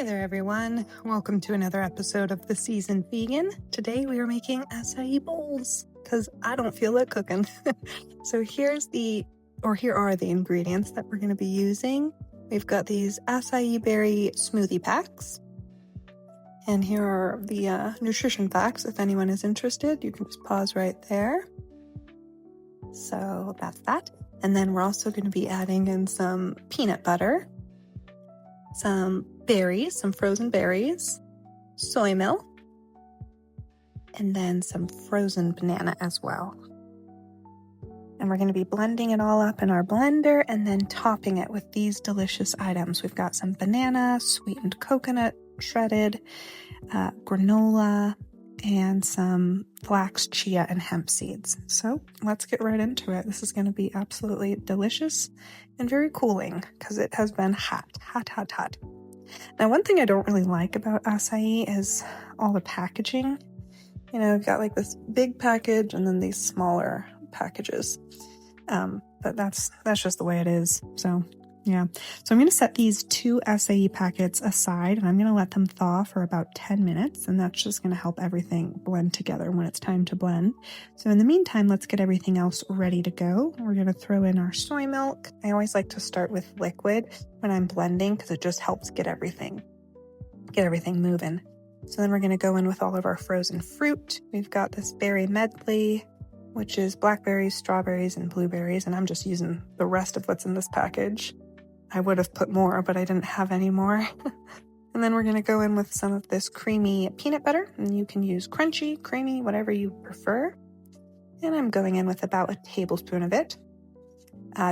Hey there everyone, welcome to another episode of The Seasoned Vegan. Today we are making acai bowls, because I don't feel like cooking. So here are the ingredients that we're going to be using. We've got these acai berry smoothie packs. And here are the nutrition facts. If anyone is interested, you can just pause right there. So that's that. And then we're also going to be adding in some peanut butter, some berries, some frozen berries, soy milk, and then some frozen banana as well. And we're going to be blending it all up in our blender and then topping it with these delicious items. We've got some banana, sweetened coconut, shredded, granola, and some flax, chia, and hemp seeds. So let's get right into it. This is going to be absolutely delicious and very cooling because it has been hot. Now, one thing I don't really like about acai is all the packaging. You know, we've got like this big package and then these smaller packages. But that's just the way it is. So, yeah. So I'm going to set these 2 acai packets aside and I'm going to let them thaw for about 10 minutes. And that's just going to help everything blend together when it's time to blend. So in the meantime, let's get everything else ready to go. We're going to throw in our soy milk. I always like to start with liquid when I'm blending because it just helps get everything moving. So then we're going to go in with all of our frozen fruit. We've got this berry medley, which is blackberries, strawberries, and blueberries. And I'm just using the rest of what's in this package. I would have put more, but I didn't have any more. And then we're going to go in with some of this creamy peanut butter. And you can use crunchy, creamy, whatever you prefer. And I'm going in with about a tablespoon of it,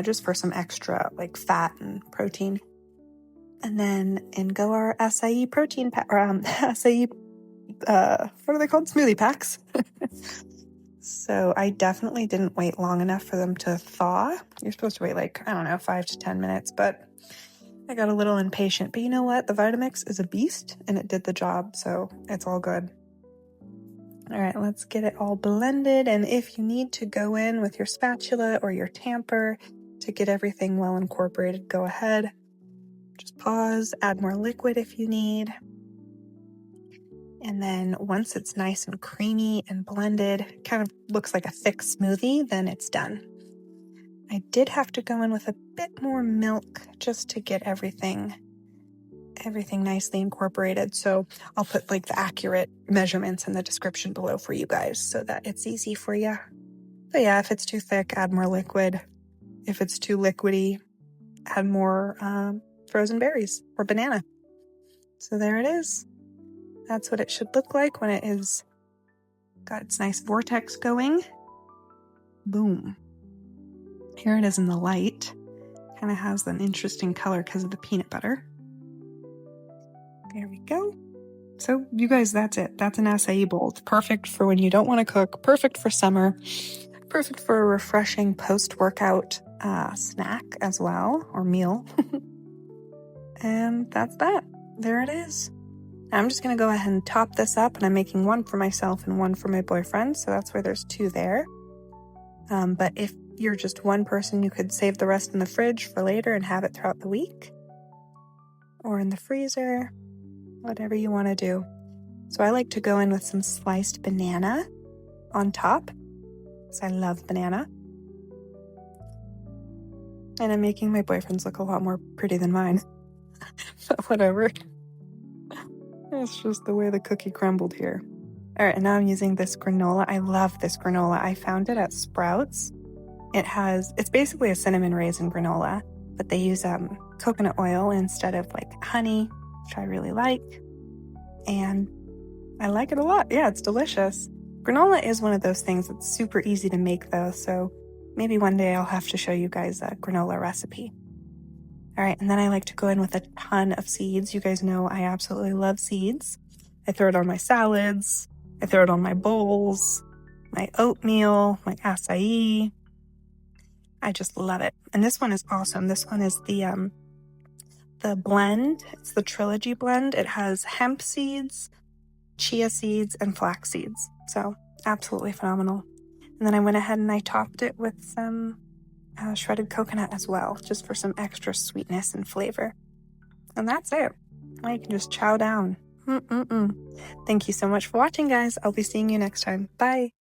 just for some extra like fat and protein. And then in go our acai protein acai, what are they called? Smoothie packs. So I definitely didn't wait long enough for them to thaw. You're supposed to wait 5 to 10 minutes, but I got a little impatient. But you know what? The Vitamix is a beast and it did the job, so it's all good. All right, let's get it all blended. And if you need to go in with your spatula or your tamper to get everything well incorporated, go ahead. Just pause, add more liquid if you need. And then once it's nice and creamy and blended, kind of looks like a thick smoothie, then it's done. I did have to go in with a bit more milk just to get everything nicely incorporated. So I'll put the accurate measurements in the description below for you guys so that it's easy for you. But yeah, if it's too thick, add more liquid. If it's too liquidy, add more frozen berries or banana. So there it is. That's what it should look like when it is got its nice vortex going. Boom. Here it is in the light. Kind of has an interesting color because of the peanut butter. There we go. So you guys, that's it. That's an acai bowl. It's perfect for when you don't want to cook, perfect for summer, perfect for a refreshing post-workout snack as well, or meal. And that's that. There it is. I'm just going to go ahead and top this up, and I'm making one for myself and one for my boyfriend, so that's why there's 2 there. But if you're just one person, you could save the rest in the fridge for later and have it throughout the week. Or in the freezer, whatever you want to do. So I like to go in with some sliced banana on top, because I love banana. And I'm making my boyfriend's look a lot more pretty than mine. But whatever. It's just the way the cookie crumbled here. All right, and now I'm using this granola. I love this granola. I found it at Sprouts. It's basically a cinnamon raisin granola, but they use coconut oil instead of honey, which I really like. And I like it a lot. Yeah, it's delicious. Granola is one of those things that's super easy to make though, so maybe one day I'll have to show you guys a granola recipe. All right, and then I like to go in with a ton of seeds. You guys know I absolutely love seeds. I throw it on my salads. I throw it on my bowls, my oatmeal, my acai. I just love it. And this one is awesome. This one is the blend. It's the Trilogy blend. It has hemp seeds, chia seeds, and flax seeds. So absolutely phenomenal. And then I went ahead and I topped it with some shredded coconut as well, just for some extra sweetness and flavor. And that's it. Now you can just chow down. Thank you so much for watching, guys. I'll be seeing you next time. Bye.